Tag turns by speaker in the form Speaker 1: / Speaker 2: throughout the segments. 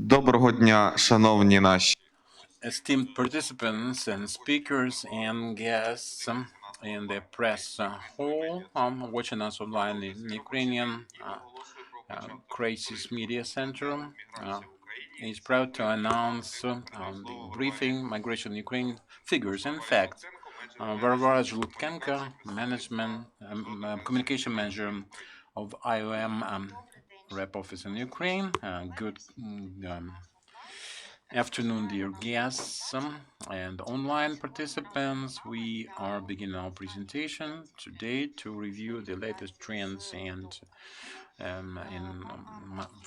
Speaker 1: Доброго дня, шановні наші
Speaker 2: Esteemed participants and speakers and guests in the press hall watching us online in Ukrainian Crisis Media Center is proud to announce the briefing Migration Ukraine Figures and Facts. Varvara Zhlutkenko, Management Communication Manager of IOM Rep Office in Ukraine. Good afternoon, dear guests and online participants. We are beginning our presentation today to review the latest trends and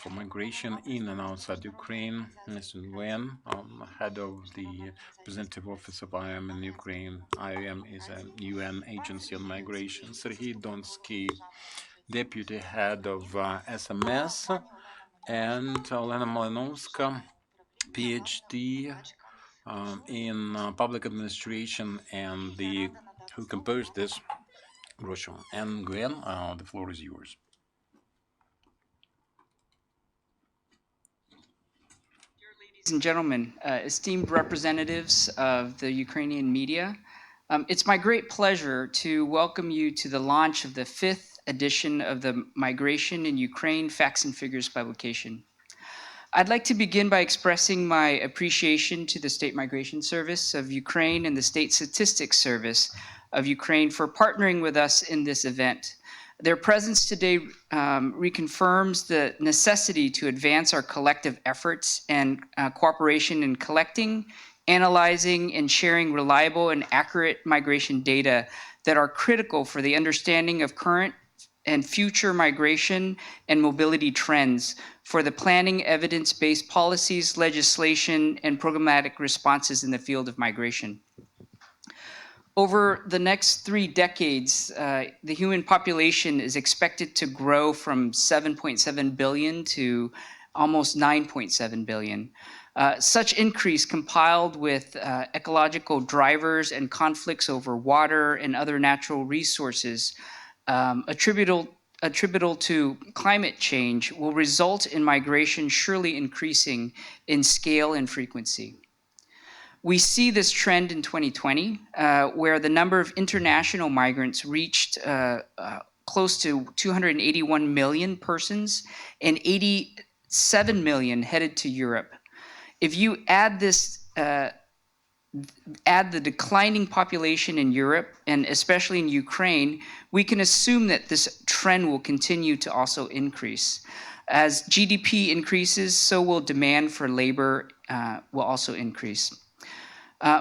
Speaker 2: for migration in and outside Ukraine. Mr. Nguyen, head of the representative office of IOM in Ukraine. IOM is a UN agency on migration. Serhiy Donsky, deputy head of SMS, and Olena Malynovska, PhD in public administration, and who composed this brochure. And Nguyen, the floor is yours.
Speaker 3: Ladies and gentlemen, esteemed representatives of the Ukrainian media, it's my great pleasure to welcome you to the launch of the 5th edition of the Migration in Ukraine Facts and Figures publication. I'd like to begin by expressing my appreciation to the State Migration Service of Ukraine and the State Statistics Service of Ukraine for partnering with us in this event. Their presence today reconfirms the necessity to advance our collective efforts and cooperation in collecting, analyzing, and sharing reliable and accurate migration data that are critical for the understanding of current and future migration and mobility trends for the planning evidence-based policies, legislation, and programmatic responses in the field of migration. Over the next 3 decades, the human population is expected to grow from 7.7 billion to almost 9.7 billion. Such increase, compiled with ecological drivers and conflicts over water and other natural resources, attributable to climate change, will result in migration surely increasing in scale and frequency. We see this trend in 2020, where the number of international migrants reached close to 281 million persons and 87 million headed to Europe. If you add the declining population in Europe, and especially in Ukraine, we can assume that this trend will continue to also increase. As GDP increases, so will demand for labor will also increase.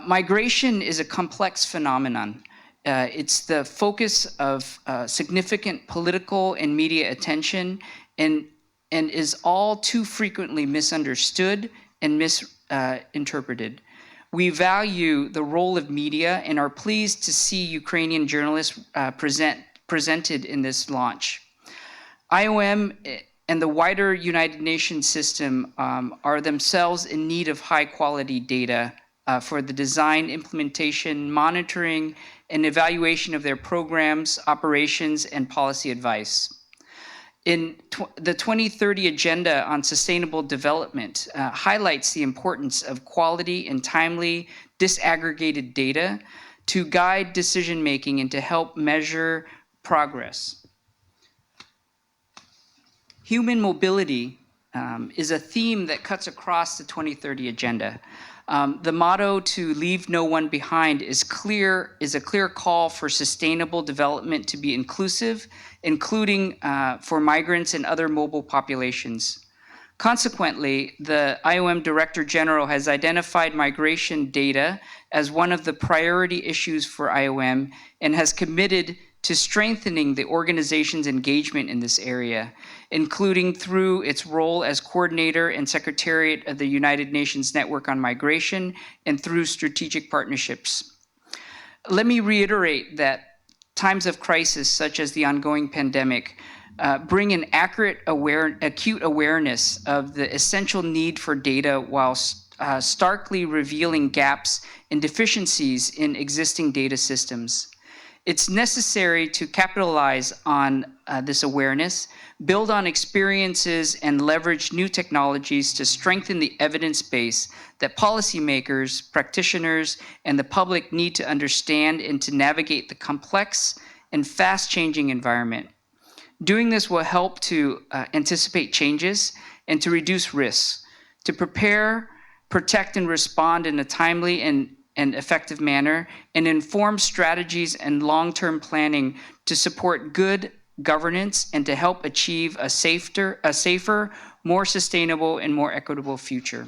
Speaker 3: Migration is a complex phenomenon. It's the focus of significant political and media attention and is all too frequently misunderstood and misinterpreted. We value the role of media and are pleased to see Ukrainian journalists presented in this launch. IOM and the wider United Nations system are themselves in need of high quality data for the design, implementation, monitoring, and evaluation of their programs, operations, and policy advice. In the 2030 Agenda on Sustainable Development highlights the importance of quality and timely disaggregated data to guide decision-making and to help measure progress. Human mobility is a theme that cuts across the 2030 Agenda. The motto "to leave no one behind" is a clear call for sustainable development to be inclusive, including for migrants and other mobile populations. Consequently, the IOM Director General has identified migration data as one of the priority issues for IOM and has committed to strengthening the organization's engagement in this area, including through its role as coordinator and secretariat of the United Nations Network on Migration and through strategic partnerships. Let me reiterate that times of crisis, such as the ongoing pandemic, bring an acute awareness of the essential need for data while starkly revealing gaps and deficiencies in existing data systems. It's necessary to capitalize on this awareness, build on experiences, and leverage new technologies to strengthen the evidence base that policymakers, practitioners, and the public need to understand and to navigate the complex and fast-changing environment. Doing this will help to anticipate changes and to reduce risks, to prepare, protect, and respond in a timely and effective manner, and inform strategies and long-term planning to support good governance and to help achieve a safer, more sustainable, and more equitable future.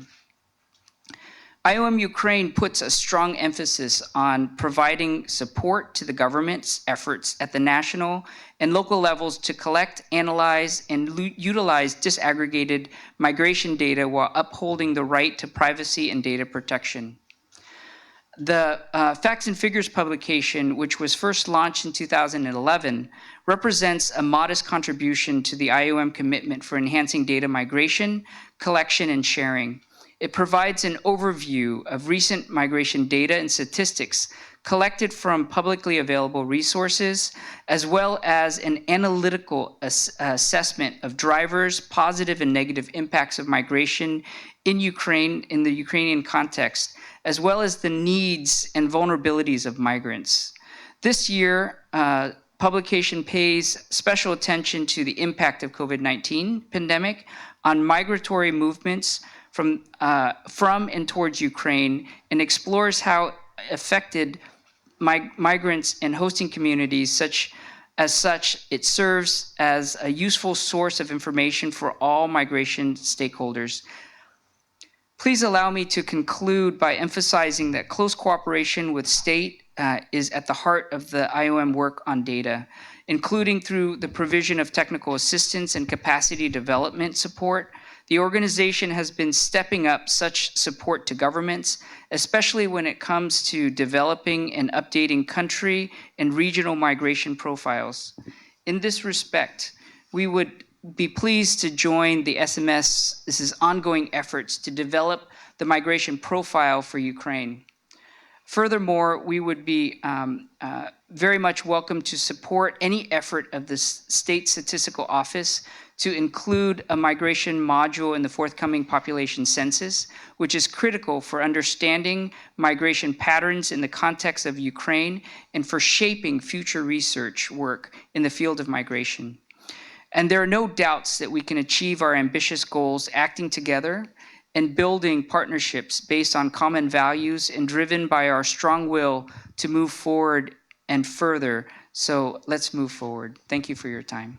Speaker 3: IOM Ukraine puts a strong emphasis on providing support to the government's efforts at the national and local levels to collect, analyze, and utilize disaggregated migration data while upholding the right to privacy and data protection. The Facts and Figures publication, which was first launched in 2011, represents a modest contribution to the IOM commitment for enhancing data migration, collection, and sharing. It provides an overview of recent migration data and statistics collected from publicly available resources, as well as an analytical assessment of drivers, positive and negative impacts of migration in Ukraine, in the Ukrainian context, as well as the needs and vulnerabilities of migrants. This year, publication pays special attention to the impact of COVID-19 pandemic on migratory movements from and towards Ukraine, and explores how affected migrants and hosting communities it serves as a useful source of information for all migration stakeholders. Please allow me to conclude by emphasizing that close cooperation with state is at the heart of the IOM work on data, including through the provision of technical assistance and capacity development support. The organization has been stepping up such support to governments, especially when it comes to developing and updating country and regional migration profiles. In this respect, we would be pleased to join the SMS's ongoing efforts to develop the migration profile for Ukraine. Furthermore, we would be very much welcome to support any effort of the State Statistical Office to include a migration module in the forthcoming population census, which is critical for understanding migration patterns in the context of Ukraine and for shaping future research work in the field of migration. And there are no doubts that we can achieve our ambitious goals acting together and building partnerships based on common values and driven by our strong will to move forward and further. So let's move forward. Thank you for your time.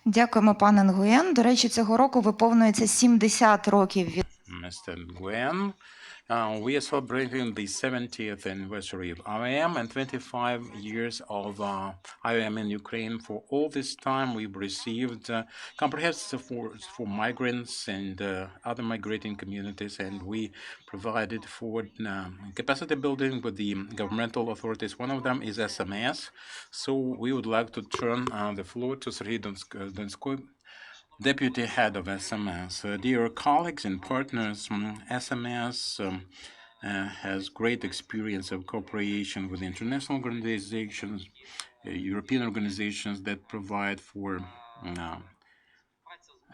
Speaker 4: Дякуємо, пане Нгуєн. До речі, цього року виповнюється 70 років від
Speaker 2: Mr. Nguyen. We are celebrating the 70th anniversary of IOM and 25 years of IOM in Ukraine. For all this time, we've received comprehensive support for migrants and other migrating communities, and we provided for capacity building with the governmental authorities. One of them is SMS. So we would like to turn the floor to Serhiy Donskoy, Deputy Head of SMS. Dear colleagues and partners, SMS has great experience of cooperation with international organizations, European organizations that provide for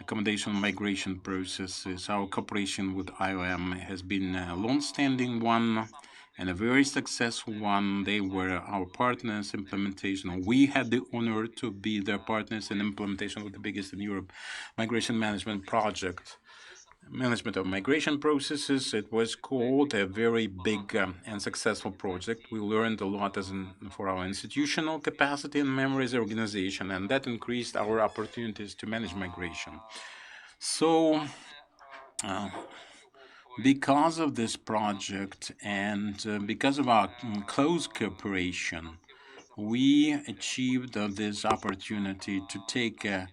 Speaker 2: accommodation migration processes. Our cooperation with IOM has been a long-standing one and a very successful one. They were our partners in implementation. We had the honor to be their partners in implementation of the biggest in Europe migration management project. Management of migration processes, it was called a very big and successful project. We learned a lot for our institutional capacity and memory as an organization, and that increased our opportunities to manage migration. So, because of this project and because of our close cooperation, we achieved this opportunity to take a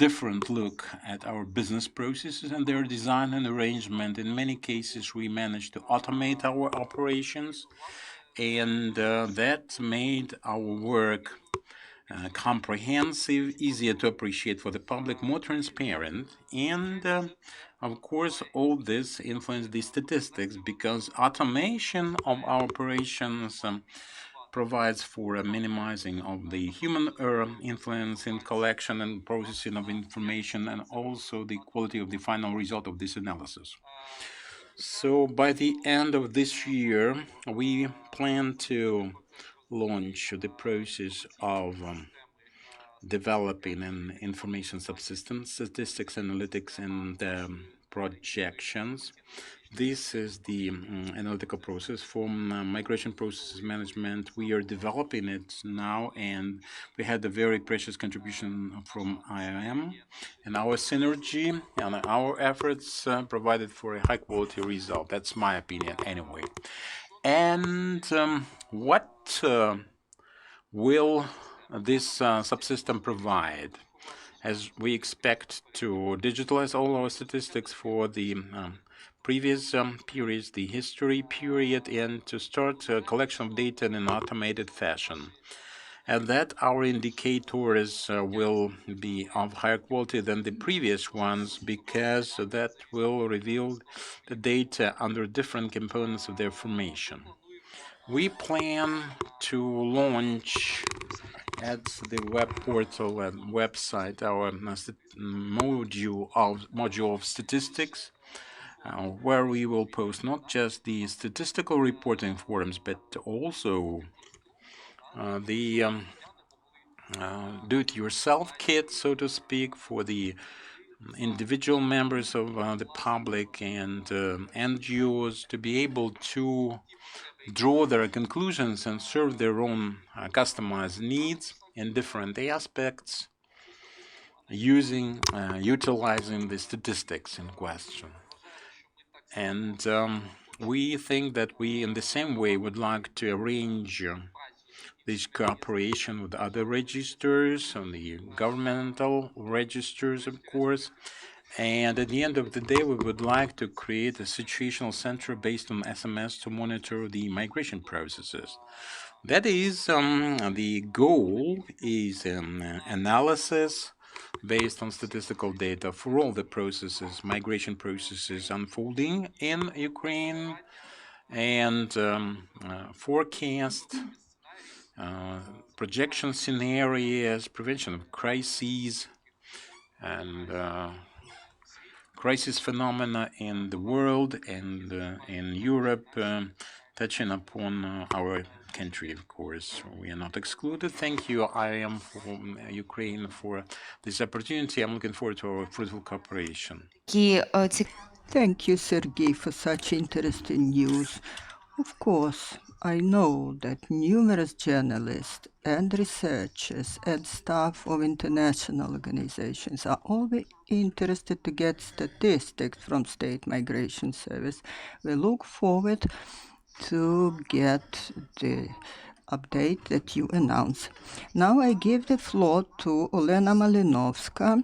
Speaker 2: different look at our business processes and their design and arrangement. In many cases, we managed to automate our operations, and that made our work comprehensive, easier to appreciate for the public, more transparent, and of course, all this influenced the statistics because automation of our operations provides for a minimizing of the human influence in collection and processing of information, and also the quality of the final result of this analysis. So by the end of this year, we plan to launch the process of developing an information subsystem, statistics, analytics, and projections. This is the analytical process for migration processes management. We are developing it now, and we had a very precious contribution from IOM, and our synergy and our efforts provided for a high quality result. That's my opinion anyway. And what will this subsystem provide? As we expect to digitalize all our statistics for the previous periods, the history period, and to start collection of data in an automated fashion. And that our indicators will be of higher quality than the previous ones, because that will reveal the data under different components of their formation. We plan to launch at the web portal and website our module of statistics, where we will post not just the statistical reporting forums, but also the do-it-yourself kit, so to speak, for the individual members of the public and NGOs to be able to draw their conclusions and serve their own customized needs in different aspects, utilizing the statistics in question. And we think that we, in the same way, would like to arrange this cooperation with other registers, and the governmental registers, of course. And at the end of the day, we would like to create a situational center based on SMS to monitor the migration processes. That is, the goal is analysis based on statistical data for all the processes, migration processes unfolding in Ukraine, and forecast, projection scenarios, prevention of crises, and crisis phenomena in the world and in Europe, touching upon our country, of course. We are not excluded. Thank you, IOM, for Ukraine, for this opportunity. I'm looking forward to our fruitful cooperation.
Speaker 5: Thank you, Sergey, for such interesting news. Of course, I know that numerous journalists and researchers and staff of international organizations are always interested to get statistics from State Migration Service. We look forward to get the update that you announce. Now I give the floor to Olena Malynovska,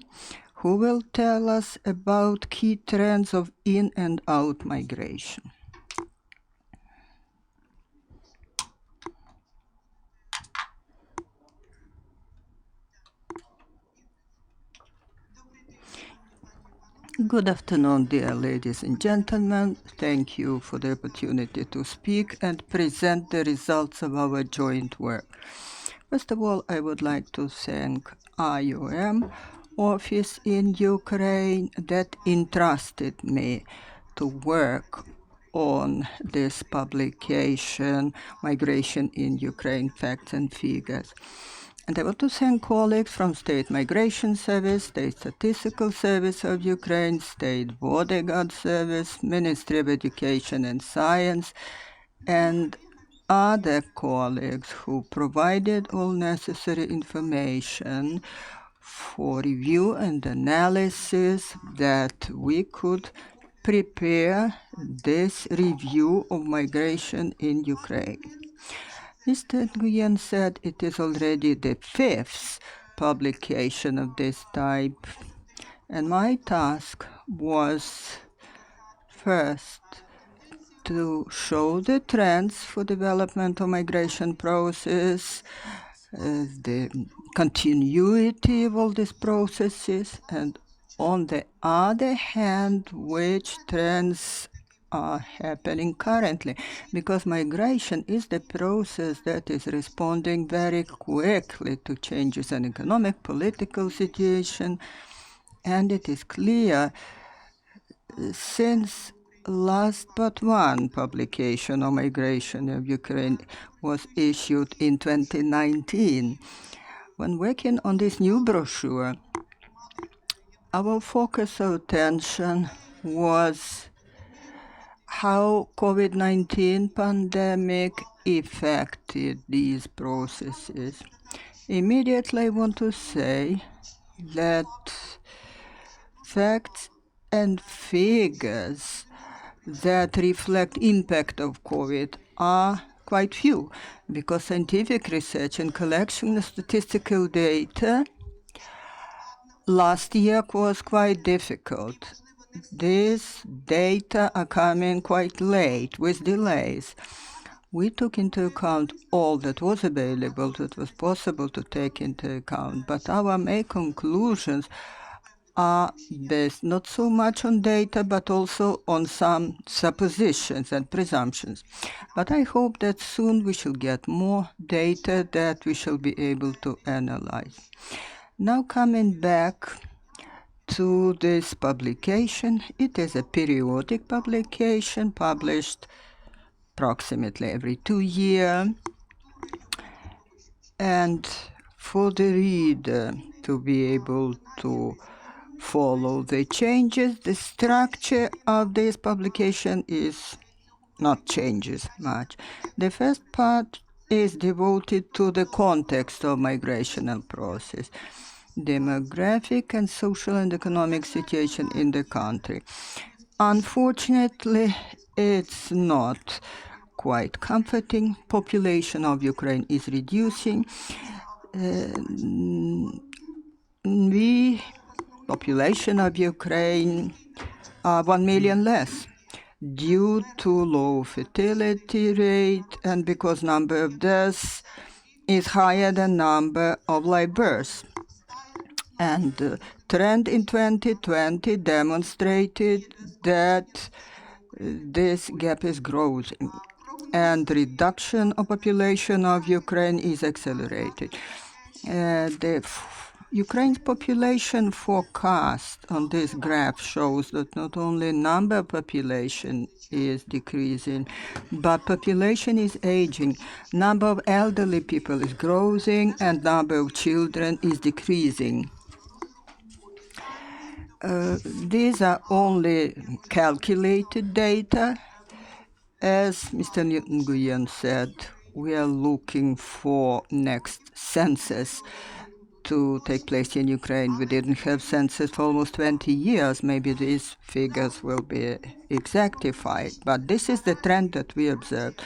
Speaker 5: who will tell us about key trends of in and out migration. Good afternoon, dear ladies and gentlemen. Thank you for the opportunity to speak and present the results of our joint work. First of all, I would like to thank IOM office in Ukraine that entrusted me to work on this publication, Migration in Ukraine, Facts and Figures. And I want to thank colleagues from State Migration Service, State Statistical Service of Ukraine, State Border Guard Service, Ministry of Education and Science, and other colleagues who provided all necessary information for review and analysis that we could prepare this review of migration in Ukraine. Mr. Nguyen said it is already the 5th publication of this type, and my task was first to show the trends for development of migration process, the continuity of all these processes, and on the other hand, which trends are happening currently, because migration is the process that is responding very quickly to changes in economic, political situation, and it is clear since last but one publication on migration of Ukraine was issued in 2019. When working on this new brochure, our focus of attention was how COVID-19 pandemic affected these processes. Immediately I want to say that facts and figures that reflect impact of COVID are quite few, because scientific research and collection of statistical data last year was quite difficult. These data are coming quite late, with delays. We took into account all that was available, that was possible to take into account, but our main conclusions are based not so much on data, but also on some suppositions and presumptions. But I hope that soon we shall get more data that we shall be able to analyze. Now coming back to this publication, it is a periodic publication published approximately every 2 years. And for the reader to be able to follow the changes, the structure of this publication is not changes much. The first part is devoted to the context of migrational process, demographic and social and economic situation in the country. Unfortunately, it's not quite comforting. Population of Ukraine is reducing. Population of Ukraine are 1 million less due to low fertility rate and because number of deaths is higher than number of live births. And the trend in 2020 demonstrated that this gap is growing and reduction of population of Ukraine is accelerated. Ukraine's population forecast on this graph shows that not only number of population is decreasing, but population is aging. Number of elderly people is growing and number of children is decreasing. These are only calculated data. As Mr. Nguyen said, we are looking for next census to take place in Ukraine. We didn't have census for almost 20 years. Maybe these figures will be exactified, but this is the trend that we observed.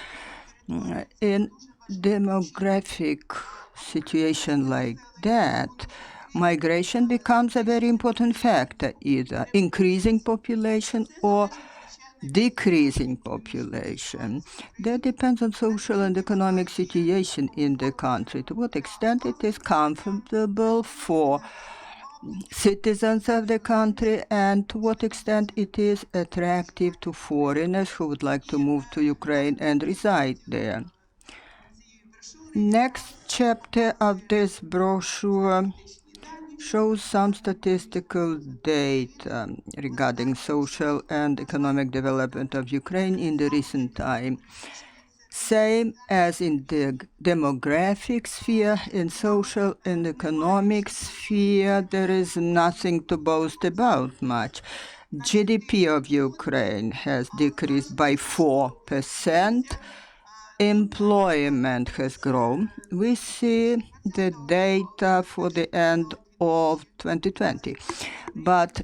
Speaker 5: In demographic situation like that, migration becomes a very important factor, either increasing population or decreasing population. That depends on social and economic situation in the country, to what extent it is comfortable for citizens of the country and to what extent it is attractive to foreigners who would like to move to Ukraine and reside there. Next chapter of this brochure shows some statistical data regarding social and economic development of Ukraine in the recent time. Same as in the demographic sphere, in social and economic sphere, there is nothing to boast about much. GDP of Ukraine has decreased by 4%. Employment has grown. We see the data for the end of 2020, but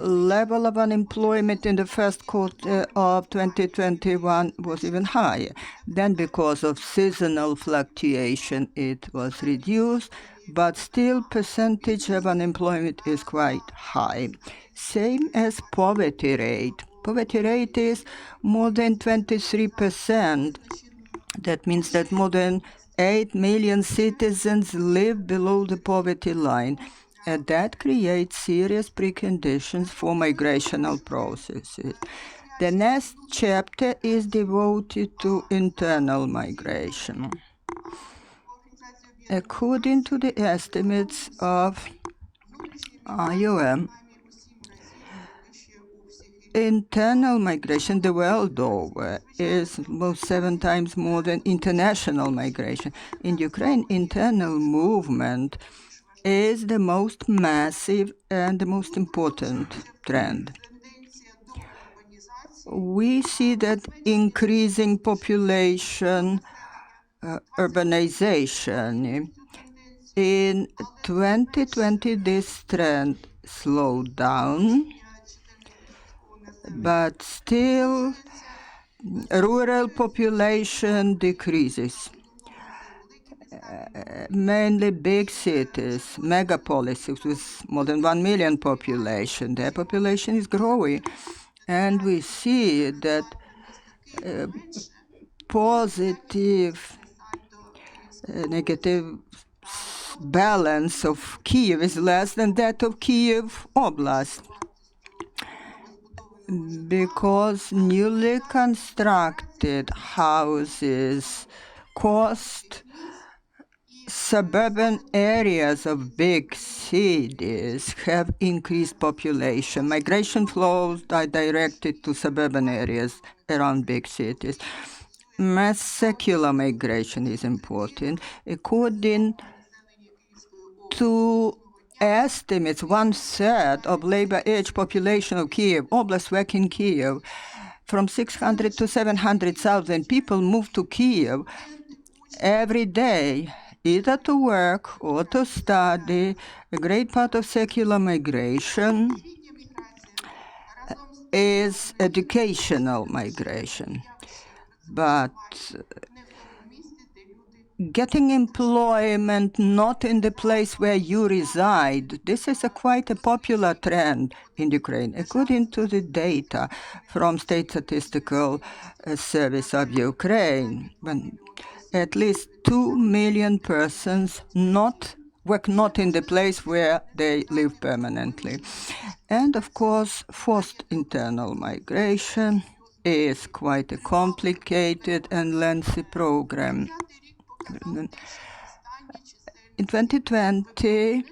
Speaker 5: level of unemployment in the first quarter of 2021 was even higher. Then because of seasonal fluctuation, it was reduced, but still percentage of unemployment is quite high. Same as poverty rate. Poverty rate is more than 23%. That means that more than 8 million citizens live below the poverty line, and that creates serious preconditions for migrational processes. The next chapter is devoted to internal migration. According to the estimates of IOM, internal migration the world over is about 7 times more than international migration. In Ukraine, internal movement is the most massive and the most important trend. We see that increasing population, urbanization. In 2020, this trend slowed down, but still rural population decreases. Mainly big cities, megapolises with more than 1 million population. Their population is growing, and we see that positive, negative balance of Kiev is less than that of Kiev Oblast, because newly constructed houses cost suburban areas of big cities have increased population. Migration flows are directed to suburban areas around big cities. Mass secular migration is important. According to estimates, 1/3 of labor-age population of Kiev Oblast work in Kiev. From 600 to 700,000 people move to Kiev every day, either to work or to study. A great part of secular migration is educational migration. But getting employment not in the place where you reside, this is quite a popular trend in Ukraine. According to the data from State Statistical Service of Ukraine, when at least 2 million persons work not in the place where they live permanently. And of course, forced internal migration is quite a complicated and lengthy program. In 2020,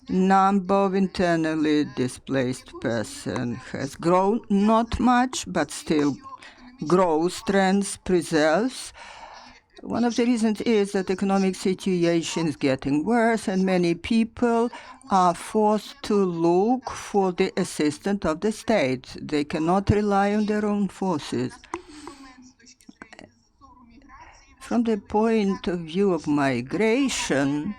Speaker 5: number of internally displaced persons has grown, not much, but still growth trends preserves. One of the reasons is that economic situation is getting worse, and many people are forced to look for the assistance of the state. They cannot rely on their own forces. From the point of view of migration,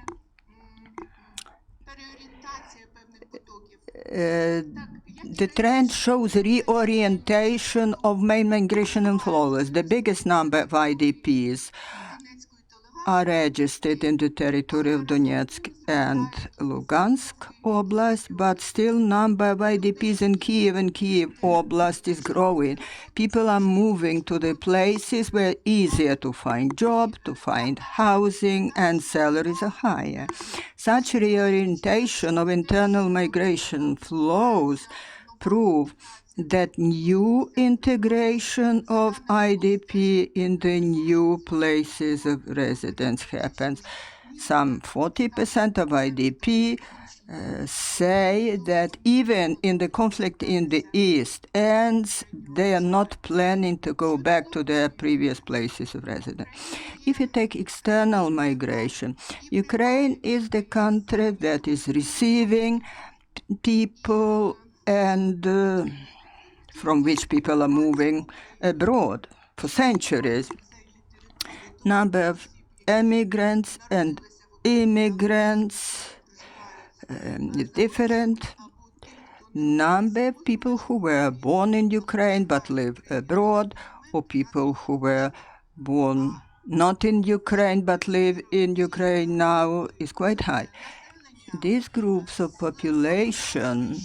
Speaker 5: the trend shows reorientation of main migration flows. The biggest number of IDPs are registered in the territory of Donetsk and Lugansk Oblast, but still number of IDPs in Kiev and Kiev Oblast is growing. People are moving to the places where easier to find job, to find housing, and salaries are higher. Such reorientation of internal migration flows prove that new integration of IDP in the new places of residence happens. Some 40% of IDP say that even in the conflict in the east ends, they are not planning to go back to their previous places of residence. If you take external migration, Ukraine is the country that is receiving people and from which people are moving abroad for centuries. Number of immigrants and immigrants is different. Number of people who were born in Ukraine but live abroad, or people who were born not in Ukraine but live in Ukraine now, is quite high. These groups of population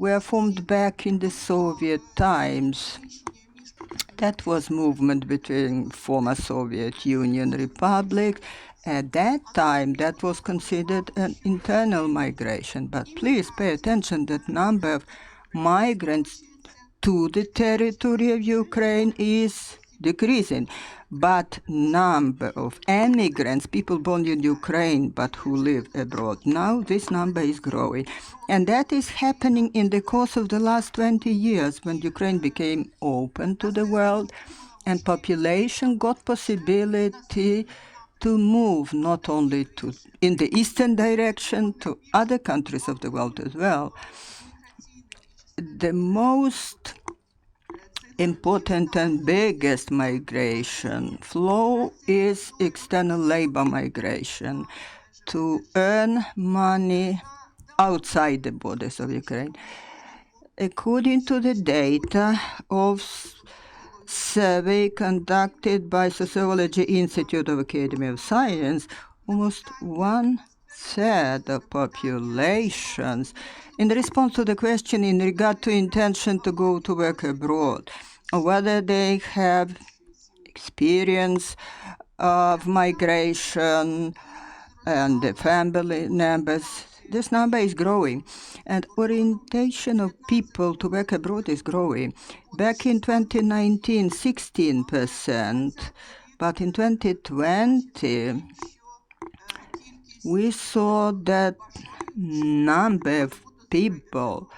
Speaker 5: were formed back in the Soviet times. That was movement between former Soviet Union republics. At that time, that was considered an internal migration. But please pay attention that number of migrants to the territory of Ukraine is decreasing, but number of emigrants, people born in Ukraine but who live abroad, now this number is growing. And that is happening in the course of the last 20 years when Ukraine became open to the world and population got possibility to move not only in the eastern direction to other countries of the world as well. The most important and biggest migration flow is external labor migration to earn money outside the borders of Ukraine. According to the data of survey conducted by Sociology Institute of Academy of Science, almost 1/3 of populations, in response to the question in regard to intention to go to work abroad, or whether they have experience of migration and the family members, this number is growing. And orientation of people to work abroad is growing. Back in 2019, 16%, but in 2020, we saw that number of people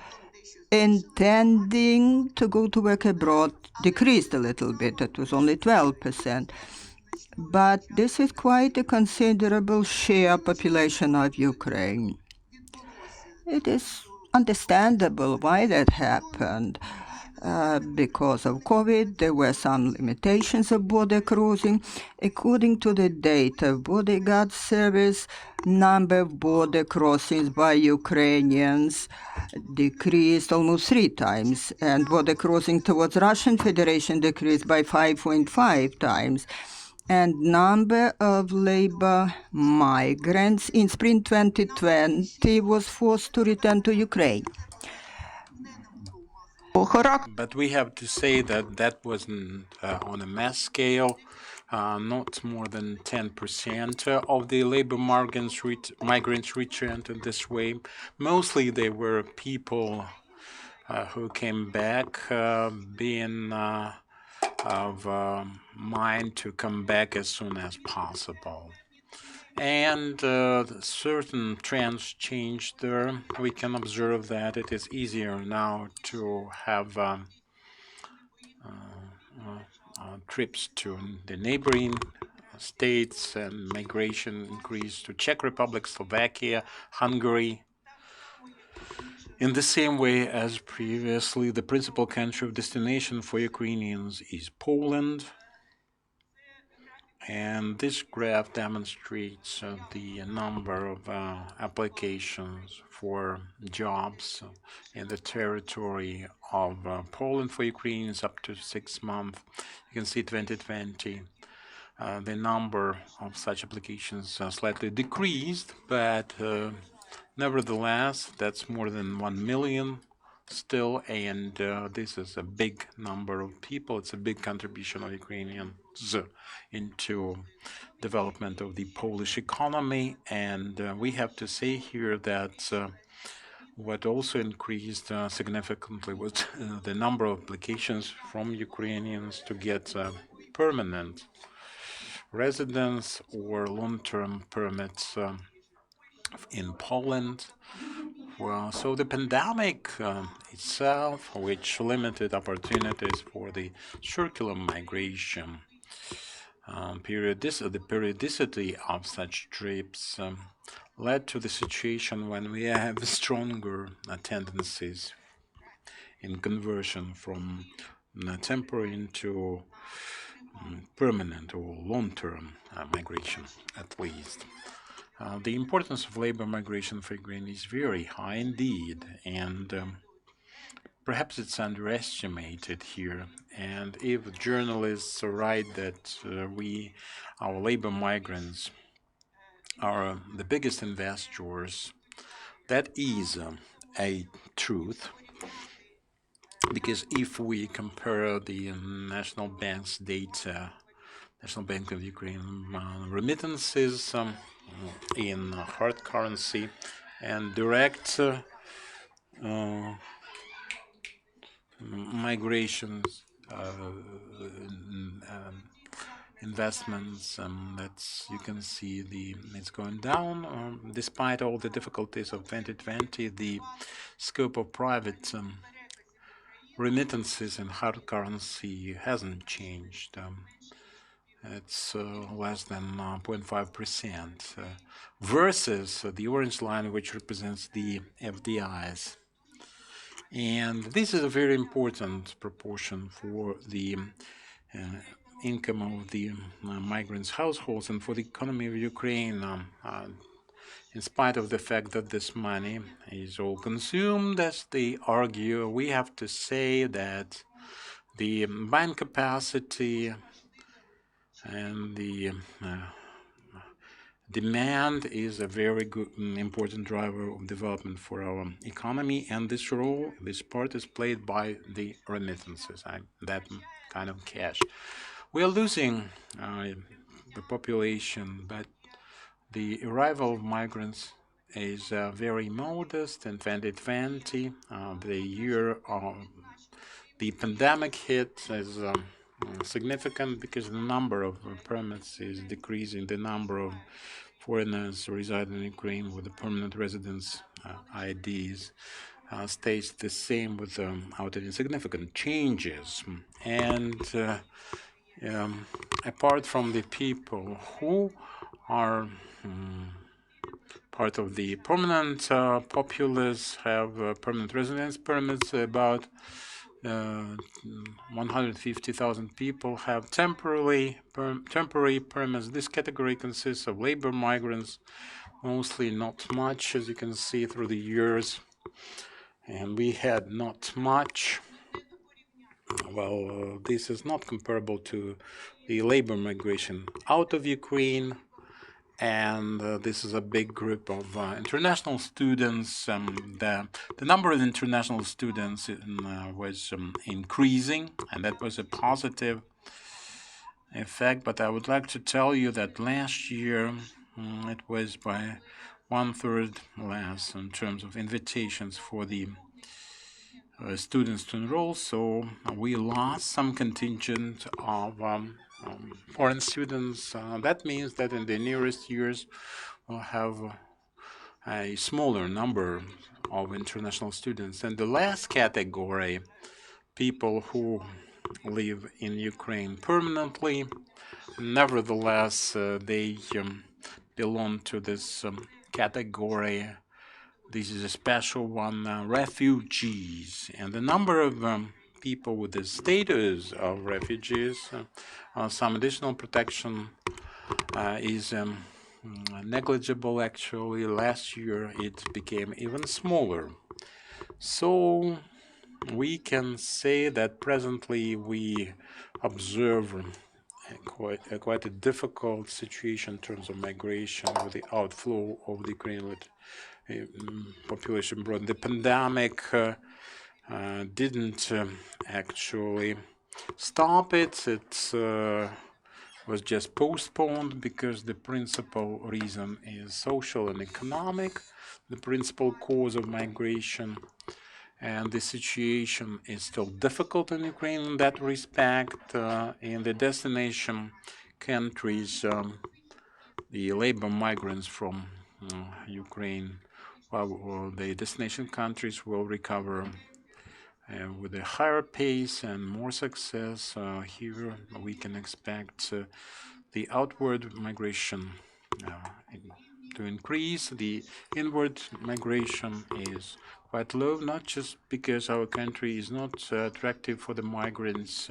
Speaker 5: intending to go to work abroad decreased a little bit. It was only 12%. But this is quite a considerable share population of Ukraine. It is understandable why that happened. Because of COVID, there were some limitations of border crossing. According to the data of Border Guard Service, number of border crossings by Ukrainians decreased almost 3 times, and border crossing towards Russian Federation decreased by 5.5 times. And number of labor migrants in spring 2020 was forced to return to Ukraine.
Speaker 2: But we have to say that that wasn't on a mass scale. Not more than 10% of the labor migrants returned in this way. Mostly they were people who came back being of mind to come back as soon as possible. And certain trends changed there. We can observe that it is easier now to have trips to the neighboring states, and migration increased to Czech Republic, Slovakia, Hungary. In the same way as previously, the principal country of destination for Ukrainians is Poland. And this graph demonstrates the number of applications for jobs in the territory of Poland for Ukrainians up to 6 months. You can see 2020, the number of such applications slightly decreased, but nevertheless, that's more than 1 million still, and this is a big number of people. It's a big contribution of Ukrainians into development of the Polish economy. And we have to say here that what also increased significantly was the number of applications from Ukrainians to get permanent residence or long-term permits in Poland. Well, so the pandemic itself, which limited opportunities for the circular migration, the periodicity of such trips led to the situation when we have stronger tendencies in conversion from temporary into permanent or long-term migration, at least. The importance of labor migration for Ukraine is very high indeed, and perhaps it's underestimated here. And if journalists write that our labor migrants are the biggest investors, that is a truth. Because if we compare the National Bank's data, National Bank of Ukraine remittances in hard currency and direct migrations, investments. That's you can see it's going down. Despite all the difficulties of 2020, the scope of private remittances in hard currency hasn't changed. It's less than 0.5%, versus the orange line, which represents the FDIs. And this is a very important proportion for the income of the migrants' households and for the economy of Ukraine. In spite of the fact that this money is all consumed, as they argue, we have to say that the buying capacity and the demand is a very good, important driver of development for our economy, and this part is played by the remittances, that kind of cash. We are losing the population, but the arrival of migrants is very modest. In 2020, the year the pandemic hit is significant because the number of permits is decreasing. The number of foreigners residing in Ukraine with the permanent residence IDs stays the same without any significant changes. And apart from the people who are part of the permanent populace, have permanent residence permits, about 150,000 people have temporary permits. This category consists of labor migrants, mostly not much, as you can see through the years. And we had not much. Well, this is not comparable to the labor migration out of Ukraine. And this is a big group of international students. The number of international students was increasing, and that was a positive effect. But I would like to tell you that last year it was by 1/3 less in terms of invitations for the students to enroll. So we lost some contingent of foreign students. That means that in the nearest years we'll have a smaller number of international students. And the last category, people who live in Ukraine permanently, nevertheless, they belong to this category. This is a special one, refugees. And the number of people with the status of refugees, some additional protection is negligible. Actually, last year it became even smaller. So we can say that presently we observe quite a difficult situation in terms of migration with the outflow of the Ukrainian population abroad. The pandemic didn't actually stop it. It was just postponed because the principal reason is social and economic, the principal cause of migration. And the situation is still difficult in Ukraine in that respect. In the destination countries, the labor migrants from Ukraine, well, the destination countries will recover with a higher pace and more success. Here we can expect the outward migration to increase. The inward migration is quite low, not just because our country is not attractive for the migrants,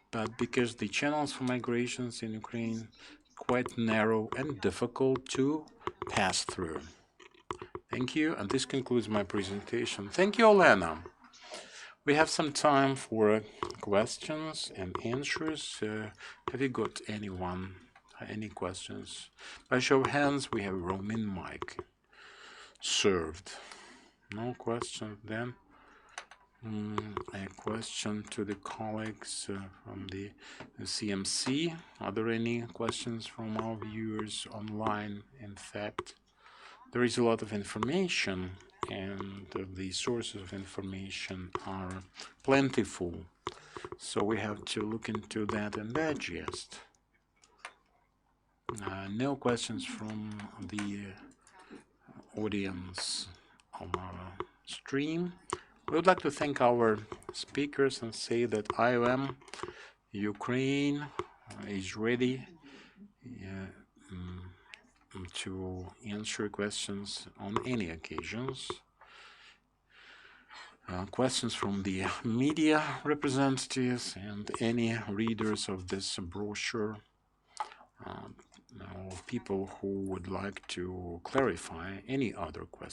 Speaker 2: but because the channels for migrations in Ukraine quite narrow and difficult to pass through. Thank you, and this concludes my presentation. Thank you, Olena. We have some time for questions and answers. Have you got any questions? By show of hands, we have roaming mic served. No questions then. A question to the colleagues from the UCMC. Are there any questions from our viewers online? In fact, there is a lot of information and the sources of information are plentiful. So we have to look into that and digest. No questions from the audience of our stream. We would like to thank our speakers and say that IOM Ukraine is ready to answer questions on any occasions. Questions from the media representatives and any readers of this brochure, or people who would like to clarify any other questions.